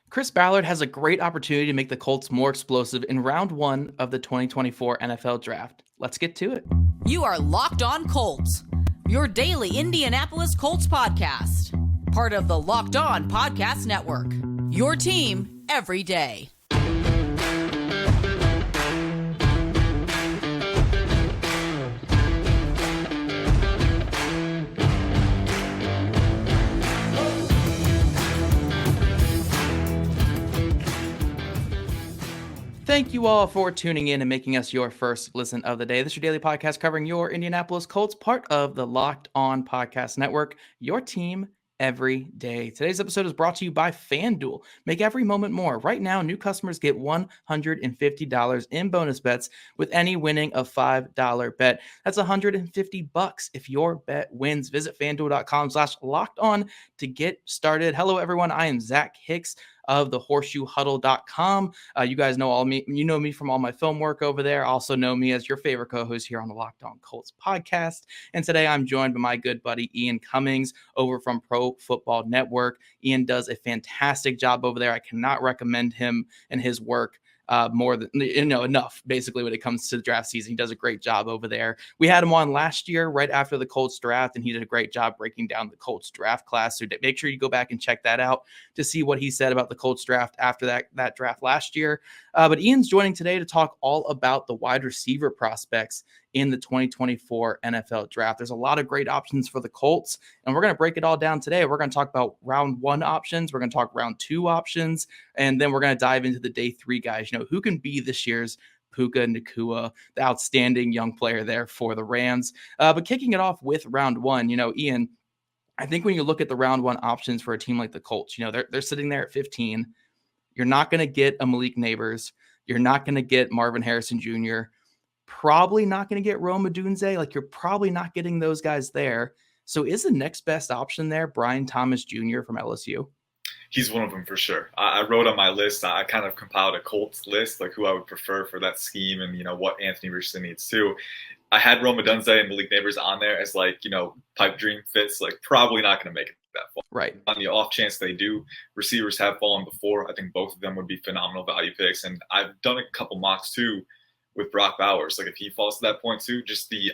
Chris Ballard has a great opportunity to make the Colts more explosive in round one of the 2024 NFL Draft. Let's get to it. You are Locked On Colts, your daily Indianapolis Colts podcast. Part of the Locked On Podcast Network, your team every day. Thank you all for tuning in and making us your first listen of the day. This is your daily podcast covering your Indianapolis Colts, part of the Locked On Podcast Network, your team every day. Today's episode is brought to you by FanDuel. Make every moment more. Right now, new customers get $150 in bonus bets with any winning a $5 bet. That's $150 if your bet wins. Visit FanDuel.com/lockedon to get started. Hello, everyone. I am Zach Hicks of the horseshoehuddle.com. You guys know you know me from all my film work over there. Also know me as your favorite co-host here on the Locked On Colts podcast. And today I'm joined by my good buddy Ian Cummings over from Pro Football Network. Ian does a fantastic job over there. I cannot recommend him and his work more than enough basically when it comes to the draft season. He does a great job over there. We had him on last year right after the Colts draft, and he did a great job breaking down the Colts draft class. So make sure you go back and check that out to see what he said about the Colts draft after that draft last year. But Ian's joining today to talk all about the wide receiver prospects in the 2024 NFL draft. There's a lot of great options for the Colts, and we're going to break it all down today. We're going to talk about round one options. We're going to talk round two options, and then we're going to dive into the day three guys. Who can be this year's Puka Nacua, the outstanding young player there for the Rams. But kicking it off with round one, Ian, I think when you look at the round one options for a team like the Colts, they're sitting there at 15. You're not going to get a Malik Neighbors. You're not going to get Marvin Harrison Jr., probably not going to get Rome Odunze. Like, you're probably not getting those guys there. So is the next best option there Brian Thomas Jr. from LSU? He's one of them for sure. I wrote on my list, I kind of compiled a Colts list, like who I would prefer for that scheme and, what Anthony Richardson needs too. I had Rome Odunze and Malik Neighbors on there as pipe dream fits, probably not going to make it that far. Right. On the off chance they do, receivers have fallen before. I think both of them would be phenomenal value picks. And I've done a couple mocks too with Brock Bowers. If he falls to that point too, just the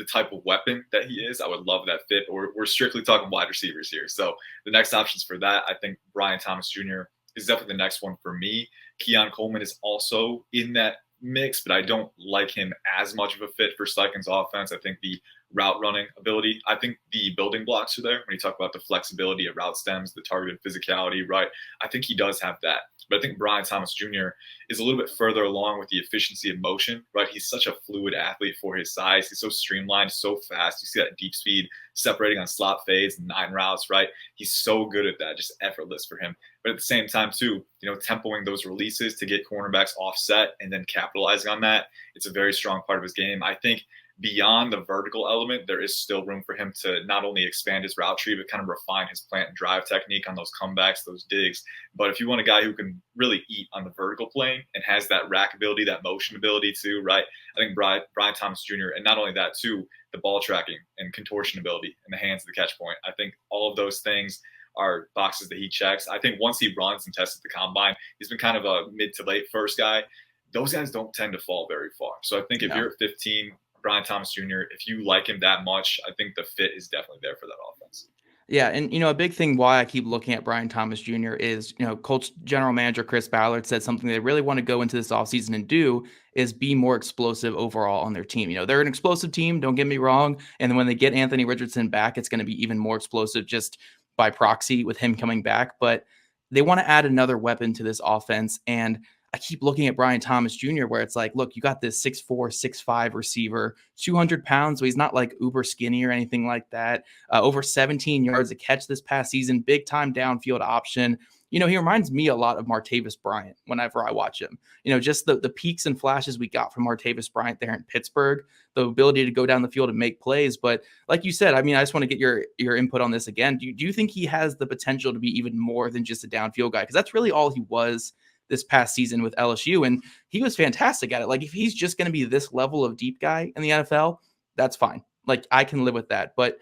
type of weapon that he is, I would love that fit. Or we're strictly talking wide receivers here. So the next options for that, I think Brian Thomas Jr. is definitely the next one for me. Keon Coleman is also in that mix, but I don't like him as much of a fit for Steichen's offense. I think the route running ability, I think the building blocks are there when you talk about the flexibility of route stems, the targeted physicality, right? I think he does have that. But I think Brian Thomas Jr. is a little bit further along with the efficiency of motion, right? He's such a fluid athlete for his size. He's so streamlined, so fast. You see that deep speed separating on slot fades and 9 routes, right? He's so good at that, just effortless for him. But at the same time, too, tempoing those releases to get cornerbacks offset and then capitalizing on that, it's a very strong part of his game. I think beyond the vertical element, there is still room for him to not only expand his route tree, but kind of refine his plant and drive technique on those comebacks, those digs. But if you want a guy who can really eat on the vertical plane and has that rack ability, that motion ability too, right? I think Brian Thomas Jr., and not only that too, the ball tracking and contortion ability in the hands of the catch point. I think all of those things are boxes that he checks. I think once he runs and tests at the combine, he's been kind of a mid to late first guy. Those guys don't tend to fall very far. So I think if you're at 15, Brian Thomas Jr., if you like him that much, I think the fit is definitely there for that offense. Yeah, and a big thing why I keep looking at Brian Thomas Jr. is, Colts general manager Chris Ballard said something they really want to go into this offseason and do is be more explosive overall on their team. They're an explosive team, don't get me wrong. And when they get Anthony Richardson back, it's going to be even more explosive just by proxy with him coming back. But they want to add another weapon to this offense. And I keep looking at Brian Thomas Jr., where it's like, look, you got this 6'4", 6'5" receiver, 200 pounds, so he's not like uber skinny or anything like that. Over 17 yards a catch this past season, big time downfield option. He reminds me a lot of Martavis Bryant whenever I watch him. Just the peaks and flashes we got from Martavis Bryant there in Pittsburgh, the ability to go down the field and make plays. But like you said, I just want to get your input on this again. Do you think he has the potential to be even more than just a downfield guy? Because that's really all he was this past season with LSU, and he was fantastic at it. If he's just going to be this level of deep guy in the NFL, that's fine. I can live with that. But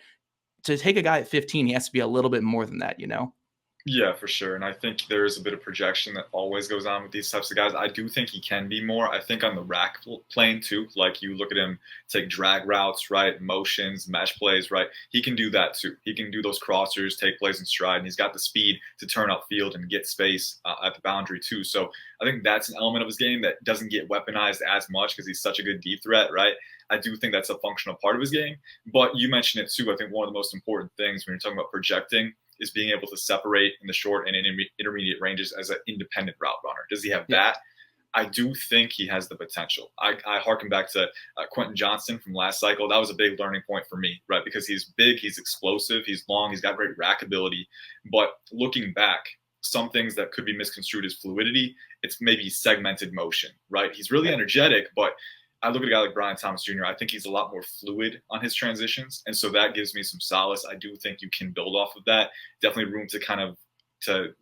to take a guy at 15, he has to be a little bit more than that, Yeah, for sure. And I think there is a bit of projection that always goes on with these types of guys. I do think he can be more. I think on the rack plane too, like you look at him take drag routes, right? Motions, mesh plays, right? He can do that too. He can do those crossers, take plays in stride, and he's got the speed to turn upfield and get space at the boundary too. So I think that's an element of his game that doesn't get weaponized as much because he's such a good deep threat, right? I do think that's a functional part of his game. But you mentioned it too. I think one of the most important things when you're talking about projecting is being able to separate in the short and intermediate ranges as an independent route runner. Does he have that? I do think he has the potential. I harken back to Quentin Johnston from last cycle. That was a big learning point for me, right? Because he's big, he's explosive, he's long, he's got great rack ability. But looking back, some things that could be misconstrued as fluidity, it's maybe segmented motion, right? He's really energetic, but I look at a guy like Brian Thomas Jr. I think he's a lot more fluid on his transitions, and so that gives me some solace. I do think you can build off of that. Definitely room to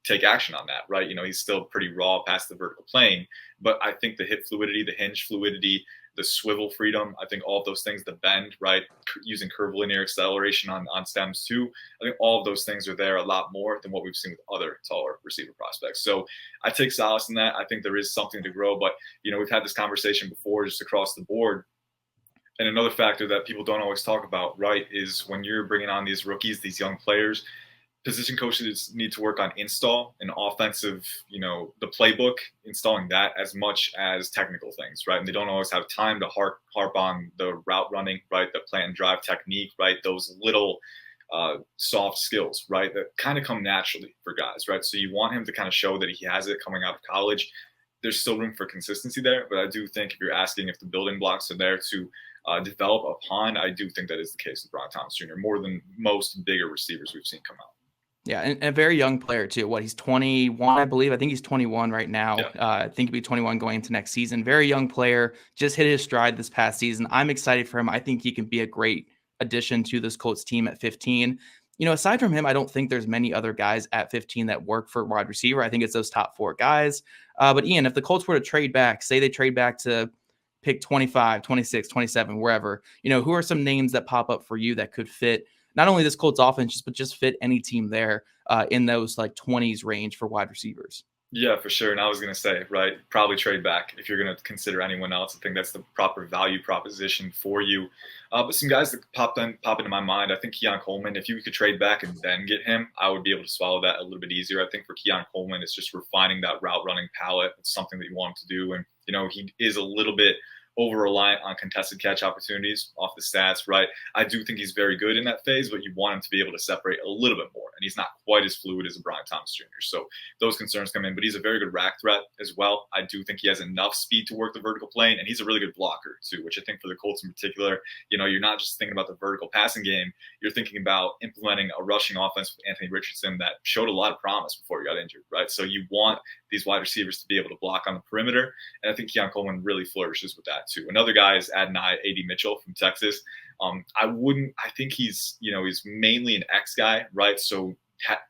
take action on that, right? He's still pretty raw past the vertical plane, but I think the hip fluidity, the hinge fluidity, the swivel freedom, I think all of those things, the bend, right? Using curvilinear acceleration on stems too. I think all of those things are there a lot more than what we've seen with other taller receiver prospects. So I take solace in that. I think there is something to grow, but we've had this conversation before just across the board. And another factor that people don't always talk about, right, is when you're bringing on these rookies, these young players, position coaches need to work on install and offensive, the playbook, installing that as much as technical things, right? And they don't always have time to harp on the route running, right? The plant and drive technique, right? Those little soft skills, right? That kind of come naturally for guys, right? So you want him to kind of show that he has it coming out of college. There's still room for consistency there, but I do think if you're asking if the building blocks are there to develop upon, I do think that is the case with Brian Thomas Jr. more than most bigger receivers we've seen come out. Yeah, and a very young player too. He's 21, I believe. I think he's 21 right now. Yeah. I think he'll be 21 going into next season. Very young player, just hit his stride this past season. I'm excited for him. I think he can be a great addition to this Colts team at 15. Aside from him, I don't think there's many other guys at 15 that work for wide receiver. I think it's those top 4 guys. But Ian, if the Colts were to trade back, say they trade back to pick 25, 26, 27, wherever, who are some names that pop up for you that could fit not only this Colts offense, but just fit any team there in those like 20s range for wide receivers? Yeah, for sure. And I was going to say, right, probably trade back if you're going to consider anyone else. I think that's the proper value proposition for you. But some guys that pop into my mind, I think Keon Coleman, if you could trade back and then get him, I would be able to swallow that a little bit easier. I think for Keon Coleman, it's just refining that route running palette. It's something that you want him to do. And, he is a little bit over-reliant on contested catch opportunities off the stats, right? I do think he's very good in that phase, but you want him to be able to separate a little bit more. And he's not quite as fluid as a Brian Thomas Jr. So those concerns come in, but he's a very good rack threat as well. I do think he has enough speed to work the vertical plane, and he's a really good blocker too, which I think for the Colts in particular, you're not just thinking about the vertical passing game, you're thinking about implementing a rushing offense with Anthony Richardson that showed a lot of promise before he got injured, right? So you want these wide receivers to be able to block on the perimeter, and I think Keon Coleman really flourishes with that too. Another guy is AD Mitchell from Texas. I think he's mainly an X guy, right? So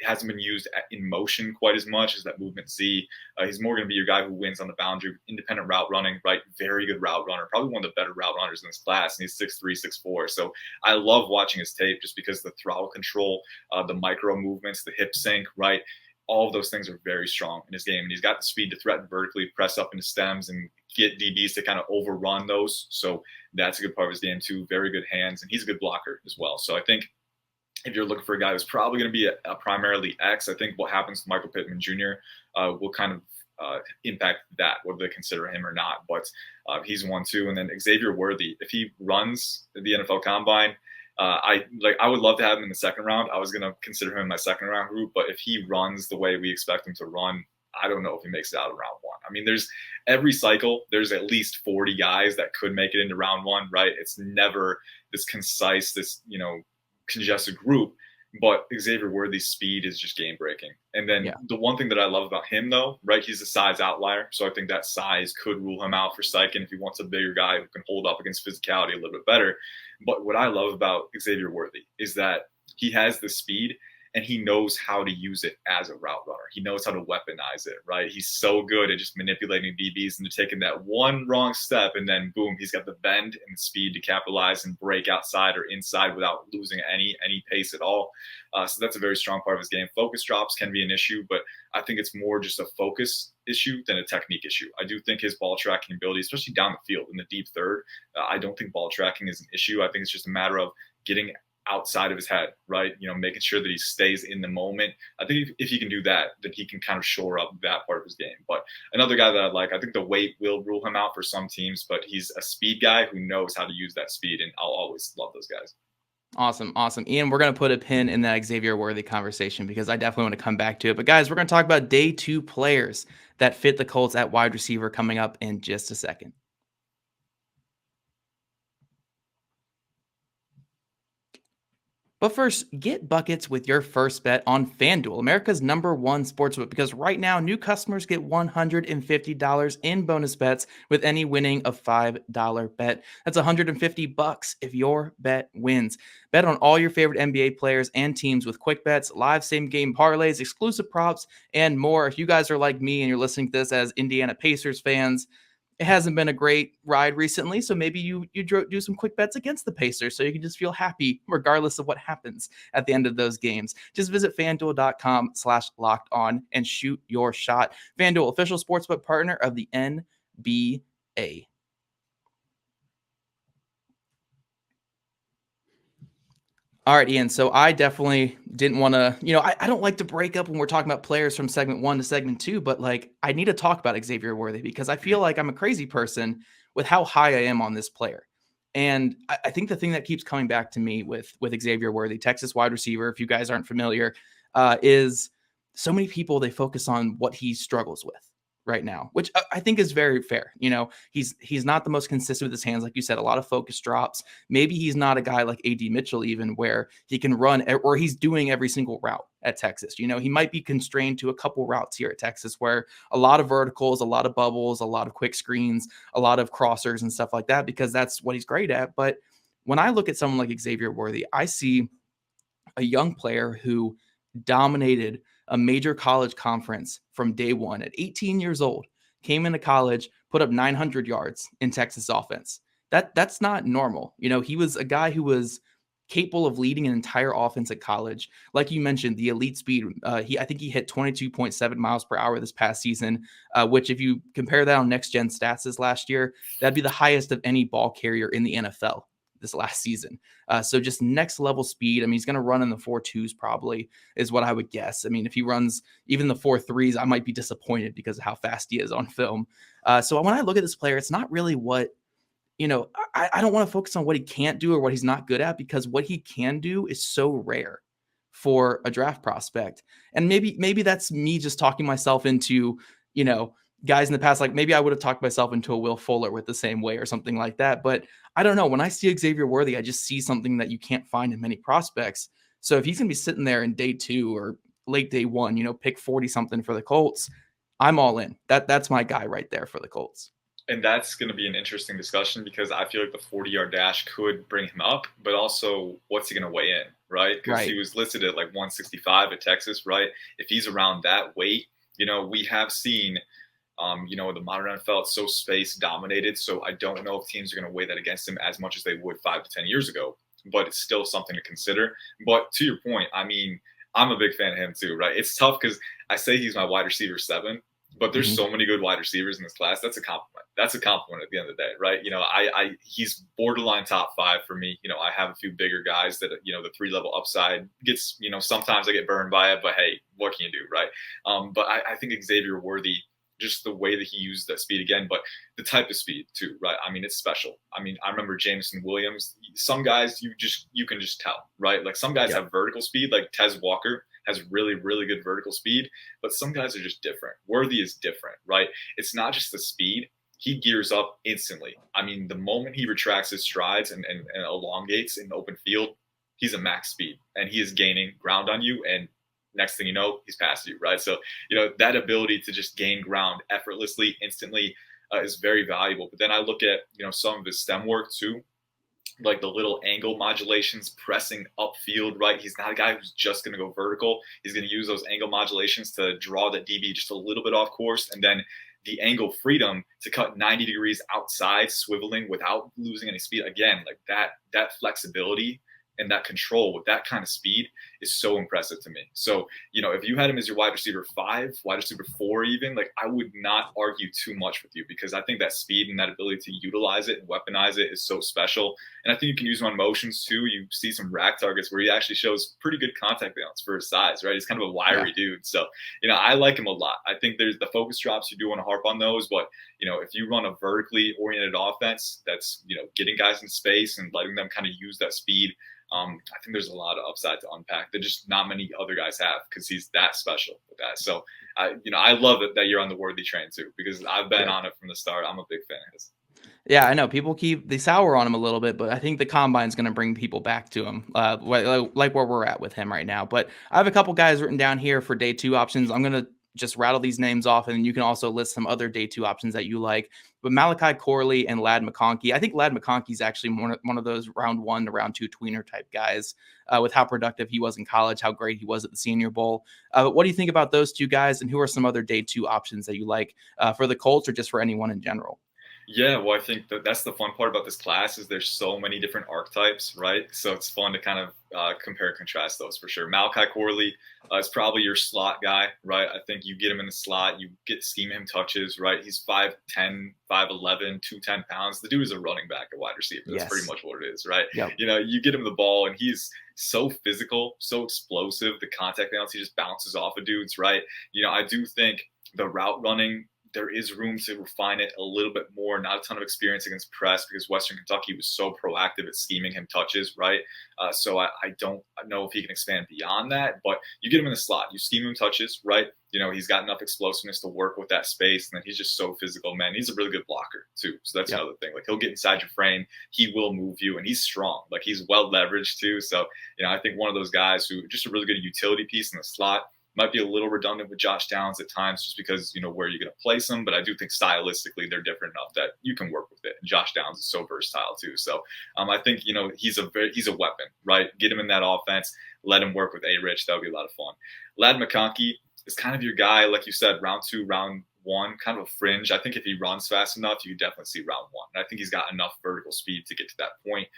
hasn't been used in motion quite as much as that movement Z. He's more going to be your guy who wins on the boundary, independent route running, right? Very good route runner, probably one of the better route runners in this class. And he's 6'3", 6'4". So I love watching his tape just because the throttle control, the micro movements, the hip sync, right? All of those things are very strong in his game. And he's got the speed to threaten vertically, press up into stems, and get DBs to kind of overrun those. So that's a good part of his game too. Very good hands, and he's a good blocker as well. So I think if you're looking for a guy who's probably going to be a primarily X, I think what happens to Michael Pittman Jr. Will kind of impact that, whether they consider him or not. But he's one too. And then Xavier Worthy, if he runs the NFL Combine, I would love to have him in the second round. I was going to consider him in my second round group, but if he runs the way we expect him to run, I don't know if he makes it out of round 1. I mean, there's every cycle, there's at least 40 guys that could make it into round 1, right? It's never this concise, congested group, but Xavier Worthy's speed is just game breaking. And then the one thing that I love about him though, right? He's a size outlier. So I think that size could rule him out for Steichen if he wants a bigger guy who can hold up against physicality a little bit better. But what I love about Xavier Worthy is that he has the speed and he knows how to use it as a route runner. He knows how to weaponize it, right? He's so good at just manipulating DBs and taking that one wrong step, and then boom, he's got the bend and the speed to capitalize and break outside or inside without losing any pace at all. So that's a very strong part of his game. Focus drops can be an issue, but I think it's more just a focus issue than a technique issue. I do think his ball tracking ability, especially down the field in the deep third, I don't think ball tracking is an issue. I think it's just a matter of getting outside of his head, right? Making sure that he stays in the moment. I think if he can do that, then he can kind of shore up that part of his game. But another guy that I like, I think the weight will rule him out for some teams, but he's a speed guy who knows how to use that speed, and I'll always love those guys. Awesome. Ian, we're going to put a pin in that Xavier Worthy conversation because I definitely want to come back to it. But guys, we're going to talk about day 2 players that fit the Colts at wide receiver coming up in just a second. But first, get buckets with your first bet on FanDuel, America's #1 sportsbook, because right now new customers get $150 in bonus bets with any winning a $5 bet. That's $150 if your bet wins. Bet on all your favorite NBA players and teams with quick bets, live same-game parlays, exclusive props, and more. If you guys are like me and you're listening to this as Indiana Pacers fans, it hasn't been a great ride recently, so maybe you do some quick bets against the Pacers so you can just feel happy regardless of what happens at the end of those games. Just visit FanDuel.com/lockedon and shoot your shot. FanDuel, official sportsbook partner of the NBA. All right, Ian. So I definitely didn't want to, I don't like to break up when we're talking about players from segment 1 to segment 2, but I need to talk about Xavier Worthy because I feel like I'm a crazy person with how high I am on this player. And I think the thing that keeps coming back to me with Xavier Worthy, Texas wide receiver, if you guys aren't familiar, is so many people, they focus on what he struggles with right now, which I think is very fair. He's not the most consistent with his hands. Like you said, a lot of focus drops. Maybe he's not a guy like AD Mitchell, even where he can run or he's doing every single route at Texas. He might be constrained to a couple routes here at Texas where a lot of verticals, a lot of bubbles, a lot of quick screens, a lot of crossers and stuff like that, because that's what he's great at. But when I look at someone like Xavier Worthy, I see a young player who dominated a major college conference from day one at 18 years old, came into college, put up 900 yards in Texas offense. That's not normal. He was a guy who was capable of leading an entire offense at college. Like you mentioned, the elite speed. I think he hit 22.7 miles per hour this past season, which if you compare that on next gen stats this last year, that'd be the highest of any ball carrier in the NFL this last season. So just next level speed. I mean, he's going to run in the 4.2s probably is what I would guess. I mean, if he runs even the 4.3s, I might be disappointed because of how fast he is on film. So when I look at this player, it's not really what, I don't want to focus on what he can't do or what he's not good at, because what he can do is so rare for a draft prospect. And maybe that's me just talking myself into, guys in the past, like maybe I would have talked myself into a Will Fuller with the same way or something like that. But I don't know. When I see Xavier Worthy, I just see something that you can't find in many prospects. So if he's going to be sitting there in day 2 or late day 1, pick 40 something for the Colts, I'm all in. That's my guy right there for the Colts. And that's going to be an interesting discussion because I feel like the 40-yard dash could bring him up, but also what's he going to weigh in, right? Because he was listed at like 165 at Texas, right? If he's around that weight, we have seen the modern NFL, it's so space dominated. So I don't know if teams are going to weigh that against him as much as they would 5 to 10 years ago, but it's still something to consider. But to your point, I mean, I'm a big fan of him too, right? It's tough because I say he's my wide receiver 7, but there's so many good wide receivers in this class. That's a compliment. That's a compliment at the end of the day, right? He's borderline top 5 for me. I have a few bigger guys that, the 3-level upside gets, sometimes I get burned by it, but hey, what can you do, right? But I think Xavier Worthy, just the way that he used that speed again, but the type of speed too, right? I mean, it's special. I mean, I remember Jameson Williams. Some guys you can just tell, right? Like some guys have vertical speed, like Tez Walker has really, really good vertical speed, but some guys are just different. Worthy is different, right? It's not just the speed. He gears up instantly. I mean, the moment he retracts his strides and elongates in the open field, he's a max speed and he is gaining ground on you, and next thing you know, he's past you, right? So, that ability to just gain ground effortlessly, instantly is very valuable. But then I look at, some of his stem work too. like the little angle modulations, pressing upfield, right? He's not a guy who's just going to go vertical. He's going to use those angle modulations to draw the DB just a little bit off course, and then the angle freedom to cut 90 degrees outside, swiveling without losing any speed. Again, like that flexibility and that control with that kind of speed is so impressive to me. So, if you had him as your wide receiver 5, wide receiver 4 even, like I would not argue too much with you, because I think that speed and that ability to utilize it and weaponize it is so special. And I think you can use him on motions too. You see some rack targets where he actually shows pretty good contact balance for his size, right? He's kind of a wiry dude. So, I like him a lot. I think there's the focus drops, you do want to harp on those, but if you run a vertically oriented offense that's, getting guys in space and letting them kind of use that speed, I think there's a lot of upside to unpack that just not many other guys have, because he's that special with that. So, I love it that you're on the Worthy train too, because I've been on it from the start. I'm a big fan of his. Yeah, I know people they sour on him a little bit, but I think the combine's going to bring people back to him, like where we're at with him right now. But I have a couple guys written down here for day 2 options. I'm going to just rattle these names off, and then you can also list some other day 2 options that you like. But Malachi Corley and Ladd McConkey. I think Ladd McConkey is actually one of those round 1 to round 2 tweener type guys, with how productive he was in college, how great he was at the Senior Bowl. But what do you think about those 2 guys, and who are some other day 2 options that you like for the Colts or just for anyone in general? Yeah, well, I think that's the fun part about this class is there's so many different archetypes, right? So it's fun to kind of compare and contrast those for sure. Malachi Corley is probably your slot guy, right? I think you get him in the slot, you scheme him touches, right? He's 5'10", 5'11", 210 pounds. The dude is a running back, a wide receiver. That's pretty much what it is, right? Yep. You get him the ball, and he's so physical, so explosive. The contact balance, he just bounces off of dudes, right? I do think the route running, there is room to refine it a little bit more. Not a ton of experience against press, because Western Kentucky was so proactive at scheming him touches, right? So I don't know if he can expand beyond that, but you get him in the slot, you scheme him touches, right? He's got enough explosiveness to work with that space, and then he's just so physical, man. He's a really good blocker too. So that's another thing. Like, he'll get inside your frame, he will move you, and he's strong. Like, he's well leveraged too. So, I think one of those guys who just a really good utility piece in the slot. Might be a little redundant with Josh Downs at times, just because, where you're going to place them. But I do think stylistically they're different enough that you can work with it. And Josh Downs is so versatile too. So I think, he's a weapon, right? Get him in that offense. Let him work with A-Rich. That would be a lot of fun. Ladd McConkey is kind of your guy, like you said, round 2, round 1, kind of a fringe. I think if he runs fast enough, you definitely see round 1. And I think he's got enough vertical speed to get to that point.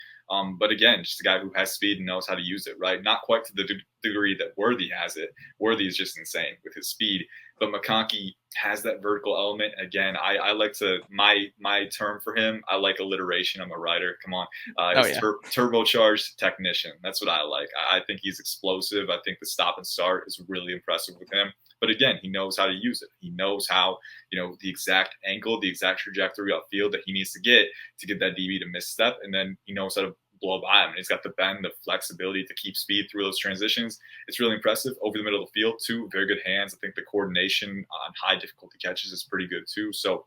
But again, just a guy who has speed and knows how to use it, right? Not quite to the degree that Worthy has it. Worthy is just insane with his speed. But McConkey has that vertical element. Again, I like to, my term for him, I like alliteration. I'm a writer. Come on. Turbocharged technician. That's what I like. I think he's explosive. I think the stop and start is really impressive with him. But again, he knows how to use it. He knows how, the exact angle, the exact trajectory upfield that he needs to get that DB to misstep. And then he knows how to blow by him. And he's got the bend, the flexibility to keep speed through those transitions. It's really impressive. Over the middle of the field too, very good hands. I think the coordination on high difficulty catches is pretty good too. So,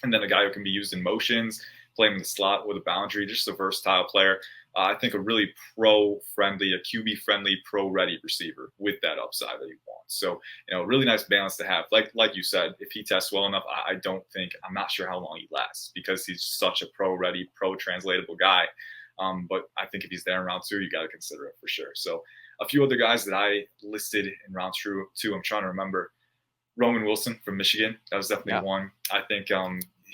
and then a guy who can be used in motions, playing in the slot with a boundary, just a versatile player. I think a really pro-friendly, a QB-friendly, pro-ready receiver with that upside that you want. So, really nice balance to have. Like you said, if he tests well enough, I'm not sure how long he lasts, because he's such a pro-ready, pro-translatable guy. But I think if he's there in round 2, you got to consider it for sure. So a few other guys that I listed in round 2, I'm trying to remember. Roman Wilson from Michigan. That was definitely one. I think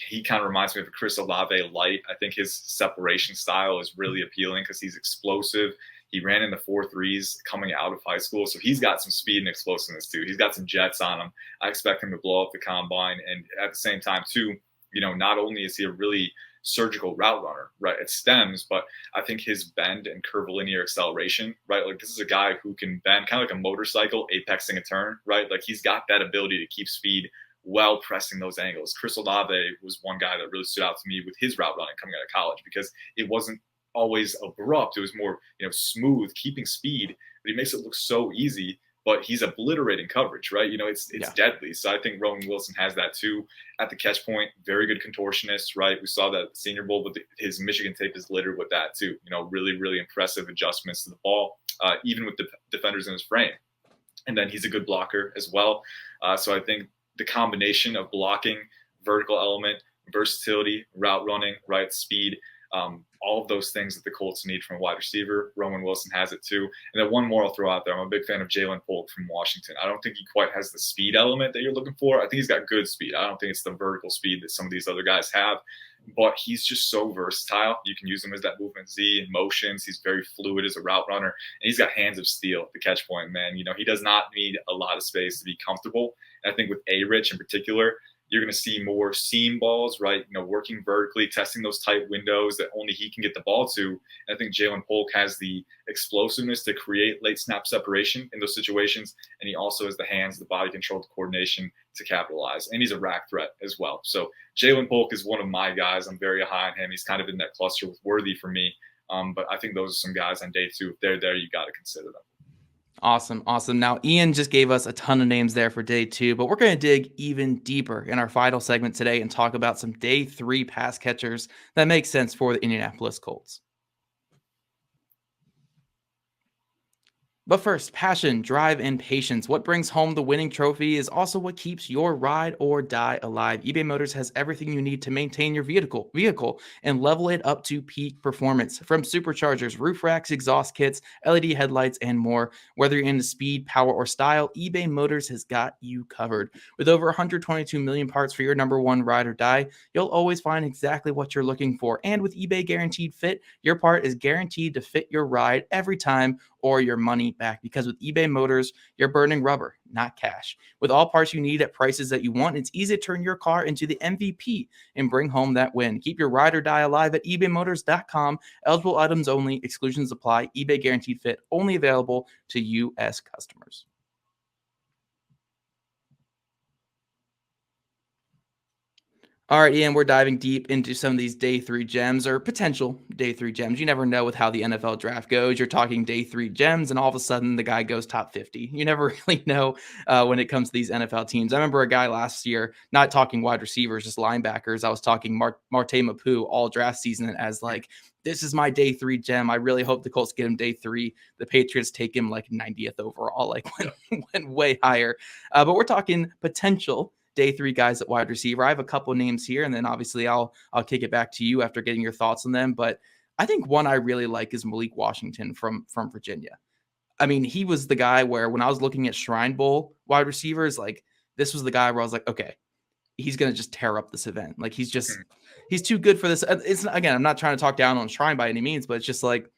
he kind of reminds me of a Chris Olave light. I think his separation style is really appealing because he's explosive. He ran in the 4.3s coming out of high school. So he's got some speed and explosiveness too. He's got some jets on him. I expect him to blow up the combine. And at the same time too, not only is he a really surgical route runner, right, at stems, but I think his bend and curvilinear acceleration, right, like this is a guy who can bend kind of like a motorcycle apexing a turn, right? Like he's got that ability to keep speed while pressing those angles. Chris Olave was one guy that really stood out to me with his route running coming out of college, because it wasn't always abrupt. It was more, smooth, keeping speed, but he makes it look so easy. But he's obliterating coverage, right? It's deadly. So I think Roman Wilson has that too at the catch point. Very good contortionist, right? We saw that at the Senior Bowl, but his Michigan tape is littered with that too. Really, really impressive adjustments to the ball, even with the defenders in his frame. And then he's a good blocker as well. So I think the combination of blocking, vertical element, versatility, route running, right, speed, All of those things that the Colts need from a wide receiver. Roman Wilson has it too. And then one more I'll throw out there. I'm a big fan of Jalen Polk from Washington. I don't think he quite has the speed element that you're looking for. I think he's got good speed. I don't think it's the vertical speed that some of these other guys have, but he's just so versatile. You can use him as that movement Z in motions. He's very fluid as a route runner, and he's got hands of steel at the catch point, man. He does not need a lot of space to be comfortable. And I think with A-Rich in particular, you're going to see more seam balls, right? Working vertically, testing those tight windows that only he can get the ball to. And I think Jalen Polk has the explosiveness to create late snap separation in those situations. And he also has the hands, the body control, the coordination to capitalize. And he's a rack threat as well. So Jalen Polk is one of my guys. I'm very high on him. He's kind of in that cluster with Worthy for me. But I think those are some guys on day 2. If they're there, you got to consider them. Awesome. Now, Ian just gave us a ton of names there for day 2, but we're going to dig even deeper in our final segment today and talk about some day 3 pass catchers that make sense for the Indianapolis Colts. But first, passion, drive, and patience. What brings home the winning trophy is also what keeps your ride or die alive. eBay Motors has everything you need to maintain your vehicle and level it up to peak performance. From superchargers, roof racks, exhaust kits, LED headlights, and more. Whether you're into speed, power, or style, eBay Motors has got you covered. With over 122 million parts for your number one ride or die, you'll always find exactly what you're looking for. And with eBay Guaranteed Fit, your part is guaranteed to fit your ride every time or your money back, because with eBay Motors, you're burning rubber, not cash. With all parts you need at prices that you want, it's easy to turn your car into the MVP and bring home that win. Keep your ride or die alive at ebaymotors.com. Eligible items only. Exclusions apply. eBay Guaranteed Fit only available to U.S. customers. All right, Ian, we're diving deep into some of these day 3 gems, or potential day 3 gems. You never know with how the NFL draft goes. You're talking day 3 gems, and all of a sudden the guy goes top 50. You never really know when it comes to these NFL teams. I remember a guy last year, not talking wide receivers, just linebackers. I was talking Marte Mapu all draft season as like, this is my day 3 gem. I really hope the Colts get him day 3. The Patriots take him like 90th overall, like went way higher. But we're talking potential day 3 guys at wide receiver. I have a couple names here, and then obviously I'll kick it back to you after getting your thoughts on them. But I think one I really like is Malik Washington from Virginia. I mean, he was the guy where when I was looking at Shrine Bowl wide receivers, like this was the guy where I was like, okay, he's going to just tear up this event. Like he's too good for this. It's again, I'm not trying to talk down on Shrine by any means, but it's just like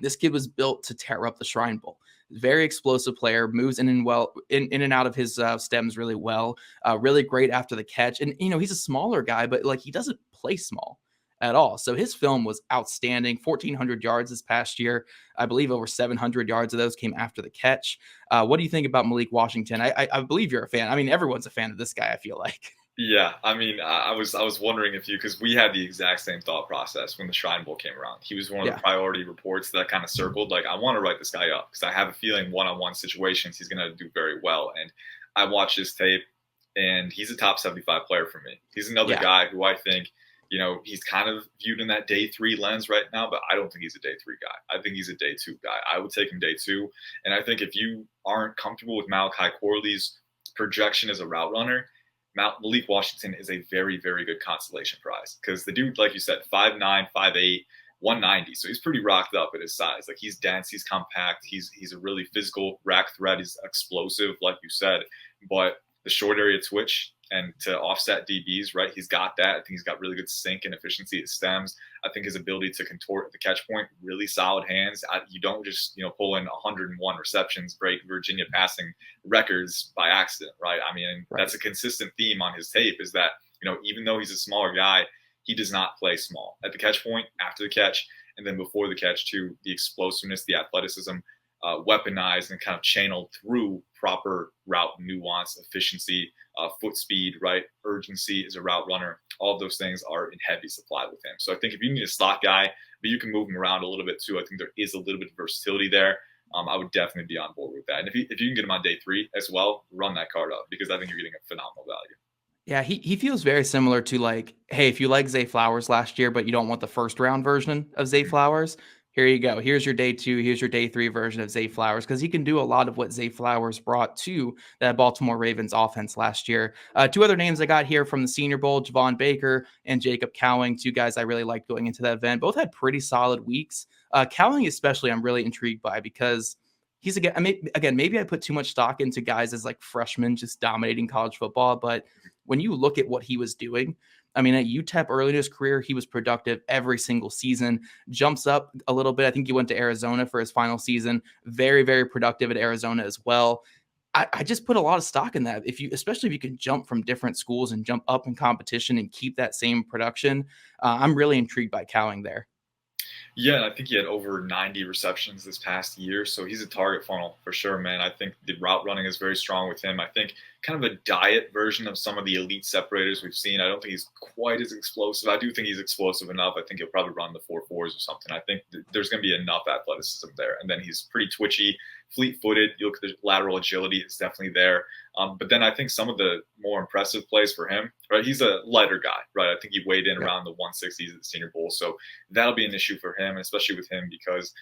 this kid was built to tear up the Shrine Bowl. Very explosive player, moves in and out of his stems really well. Really great after the catch. And, he's a smaller guy, but like he doesn't play small at all. So his film was outstanding. 1,400 yards this past year. I believe over 700 yards of those came after the catch. What do you think about Malik Washington? I believe you're a fan. I mean, everyone's a fan of this guy, I feel like. Yeah, I mean, I was wondering because we had the exact same thought process when the Shrine Bowl came around. He was one of the priority reports that I kind of circled. Like, I want to write this guy up because I have a feeling one-on-one situations he's going to do very well. And I watched his tape, and he's a top 75 player for me. He's another guy who I think, he's kind of viewed in that day 3 lens right now, but I don't think he's a day 3 guy. I think he's a day 2 guy. I would take him day 2. And I think if you aren't comfortable with Malachi Corley's projection as a route runner, Malik Washington is a very, very good consolation prize because the dude, like you said, 5'9", 5'8", 190. So he's pretty rocked up at his size. Like he's dense, he's compact, he's a really physical rack threat. He's explosive, like you said, but the short area twitch and to offset DBs, right? He's got that. I think he's got really good sink and efficiency at stems. I think his ability to contort at the catch point, really solid hands. You don't just, pull in 101 receptions, break Virginia passing records by accident, right? I mean, that's a consistent theme on his tape is that, even though he's a smaller guy, he does not play small at the catch point, after the catch, and then before the catch too. The explosiveness, the athleticism, weaponized and kind of channeled through proper route nuance, efficiency, foot speed, right? Urgency as a route runner. All of those things are in heavy supply with him. So I think if you need a slot guy, but you can move him around a little bit too, I think there is a little bit of versatility there. I would definitely be on board with that. And if you can get him on day 3 as well, run that card up because I think you're getting a phenomenal value. Yeah, he feels very similar to like, hey, if you like Zay Flowers last year, but you don't want the first round version of Zay Flowers, here you go. Here's your day 2. Here's your day 3 version of Zay Flowers, because he can do a lot of what Zay Flowers brought to that Baltimore Ravens offense last year. 2 other names I got here from the Senior Bowl, Javon Baker and Jacob Cowing, 2 guys I really liked going into that event. Both had pretty solid weeks. Cowing especially I'm really intrigued by, because he's maybe I put too much stock into guys as like freshmen just dominating college football, but when you look at what he was doing, I mean, at UTEP early in his career, he was productive every single season, jumps up a little bit. I think he went to Arizona for his final season. Very, very productive at Arizona as well. I just put a lot of stock in that. Especially if you can jump from different schools and jump up in competition and keep that same production, I'm really intrigued by Cowing there. Yeah, I think he had over 90 receptions this past year, so he's a target funnel for sure, man. I think the route running is very strong with him. I think kind of a diet version of some of the elite separators we've seen. I don't think he's quite as explosive. I do think he's explosive enough. I think he'll probably run the 4.4s or something. I think there's going to be enough athleticism there. And then he's pretty twitchy, fleet-footed. You look at the lateral agility, it's definitely there. But then I think some of the more impressive plays for him, right? He's a lighter guy, right? I think he weighed in around the 160s at the Senior Bowl. So that'll be an issue for him, and especially with him because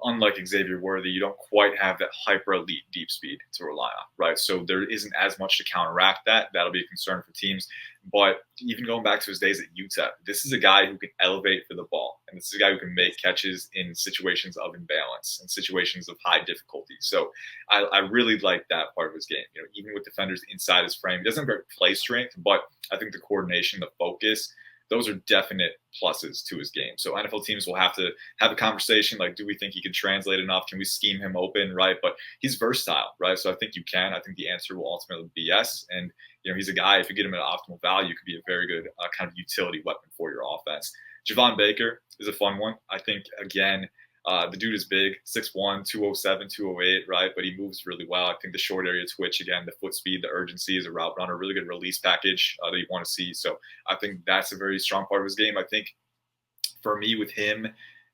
unlike Xavier Worthy, you don't quite have that hyper elite deep speed to rely on, right? So there isn't as much to counteract that. That'll be a concern for teams. But even going back to his days at UTEP, this is a guy who can elevate for the ball. And this is a guy who can make catches in situations of imbalance and situations of high difficulty. So I really like that part of his game. You know, even with defenders inside his frame, he doesn't have great play strength, but I think the coordination, the focus, those are definite pluses to his game. So NFL teams will have to have a conversation like, do we think he can translate enough? Can we scheme him open, right? But he's versatile, right? So I think you can. I think the answer will ultimately be yes. And, you know, he's a guy, if you get him at optimal value, could be a very good kind of utility weapon for your offense. Javon Baker is a fun one. I think, again, the dude is big, 6'1", 207, 208, right? But he moves really well. I think the short area twitch, again, the foot speed, the urgency as a route runner, really good release package that you want to see. So I think that's a very strong part of his game. I think for me with him,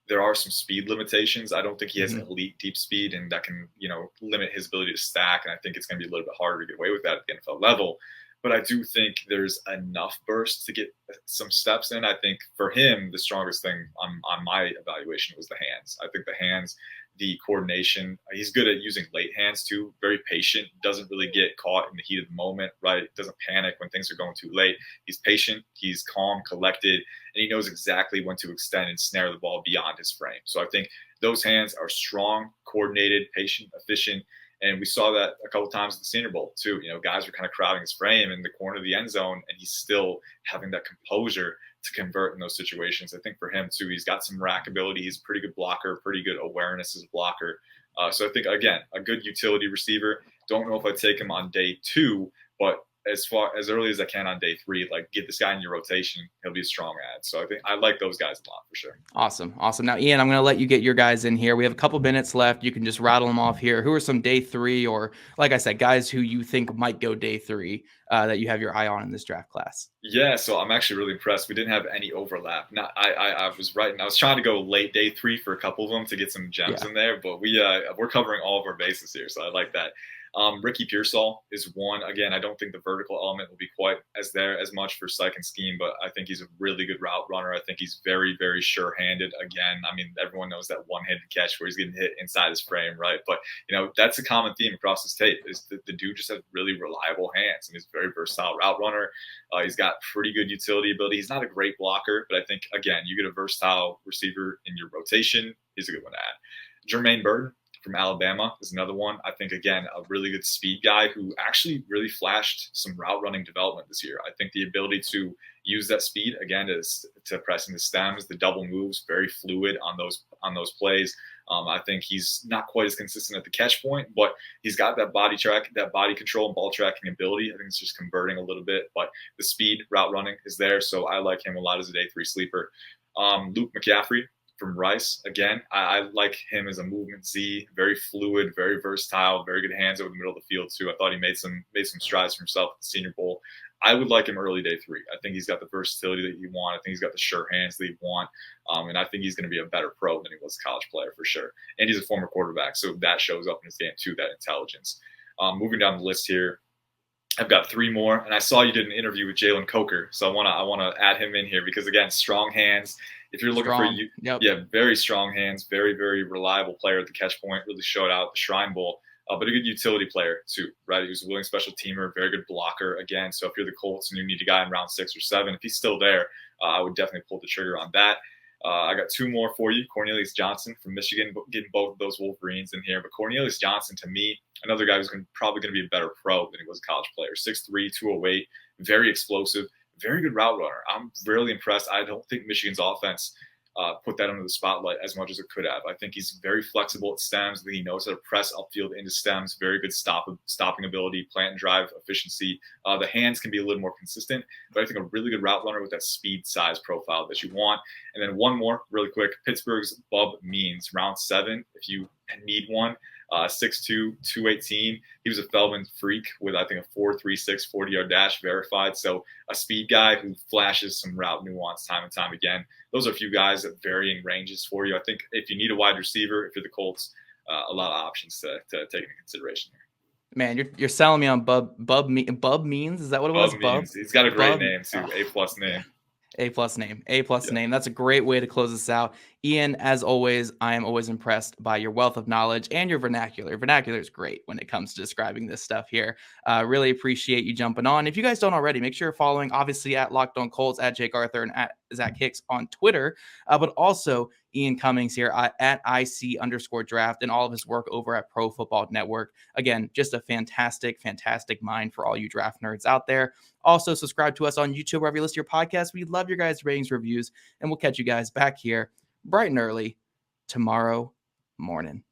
there are some speed limitations. I don't think he has an elite deep speed, and that can, you know, limit his ability to stack. And I think it's going to be a little bit harder to get away with that at the NFL level. But I do think there's enough burst to get some steps in. I think for him, the strongest thing on my evaluation was the hands. I think the hands, the coordination, he's good at using late hands too, very patient, doesn't really get caught in the heat of the moment, right? Doesn't panic when things are going too late. He's patient, he's calm, collected, and he knows exactly when to extend and snare the ball beyond his frame. So I think those hands are strong, coordinated, patient, efficient. And we saw that a couple of times at the Senior Bowl too. You know, guys were kind of crowding his frame in the corner of the end zone, and he's still having that composure to convert in those situations. I think for him too, he's got some rack ability. He's a pretty good blocker, pretty good awareness as a blocker. So I think, again, a good utility receiver. Don't know if I'd take him on day 2, but as early as I can on day 3, like get this guy in your rotation. He'll be a strong ad. So I think I like those guys a lot for sure. Awesome. Now, Ian, I'm going to let you get your guys in here. We have a couple minutes left. You can just rattle them off here. Who are some day 3 or, like I said, guys who you think might go day 3 that you have your eye on in this draft class? Yeah, so I'm actually really impressed. We didn't have any overlap. I was right. I was trying to go late day 3 for a couple of them to get some gems in there, but we're covering all of our bases here, so I like that. Ricky Pearsall is one. Again, I don't think the vertical element will be quite as much for psych and scheme, but I think he's a really good route runner. I think he's very, very sure-handed. Again, I mean, everyone knows that one-handed catch where he's getting hit inside his frame, right? But, you know, that's a common theme across his tape is the dude just has really reliable hands, and he's a very versatile route runner. He's got pretty good utility ability. He's not a great blocker, but I think, again, you get a versatile receiver in your rotation. He's a good one to add. Jermaine Burton from Alabama is another one. I think, again, a really good speed guy who actually really flashed some route running development this year. I think the ability to use that speed, again, to press into stems, the double moves, very fluid on those plays. I think he's not quite as consistent at the catch point, but he's got that body control and ball tracking ability. I think it's just converting a little bit, but the speed route running is there. So I like him a lot as a day 3 sleeper. Luke McCaffrey from Rice. Again, I like him as a movement Z, very fluid, very versatile, very good hands over the middle of the field too. I thought he made some strides for himself at the Senior Bowl. I would like him early day 3. I think he's got the versatility that you want. I think he's got the sure hands that you want. And I think he's going to be a better pro than he was a college player for sure. And he's a former quarterback, so that shows up in his game too, that intelligence. Moving down the list here, I've got 3 more, and I saw you did an interview with Jalen Coker, so I want to add him in here because, again, strong hands. if you're looking Strong. very strong hands, very, very reliable player at the catch point, really showed out at the Shrine Bowl. But a good utility player too, right? He was a willing special teamer, very good blocker again. So if you're the Colts and you need a guy in round 6 or 7, if he's still there, I would definitely pull the trigger on that. I got 2 more for you. Cornelius Johnson from Michigan, getting both of those Wolverines in here. But Cornelius Johnson, to me, another guy who's probably going to be a better pro than he was a college player. 6'3", 208, very explosive, very good route runner. I'm really impressed. I don't think Michigan's offense put that under the spotlight as much as it could have. I think he's very flexible at stems. He knows how to press upfield into stems. Very good stopping ability, plant and drive efficiency. The hands can be a little more consistent, but I think a really good route runner with that speed size profile that you want. And then one more really quick, Pittsburgh's Bub Means, round 7, if you need one. 6'2", 218. He was a Feldman freak with, I think, a 4.36 40-yard dash verified. So a speed guy who flashes some route nuance time and time again. Those are a few guys at varying ranges for you. I think if you need a wide receiver, if you're the Colts, a lot of options to take into consideration here. Man, you're selling me on Bub Means. Is that what it was? Bub Means. He's got a great name too. A+ name. A+ name. That's a great way to close this out. Ian, as always, I am always impressed by your wealth of knowledge and your vernacular. Your vernacular is great when it comes to describing this stuff here. Really appreciate you jumping on. If you guys don't already, make sure you're following, obviously, at Locked On Colts, at Jake Arthur, and at Zach Hicks on Twitter, but also Ian Cummings here at IC_draft and all of his work over at Pro Football Network. Again, just a fantastic mind for all you draft nerds out there. Also, subscribe to us on YouTube, wherever you listen to your podcast. We love your guys' ratings, reviews, and we'll catch you guys back here bright and early tomorrow morning.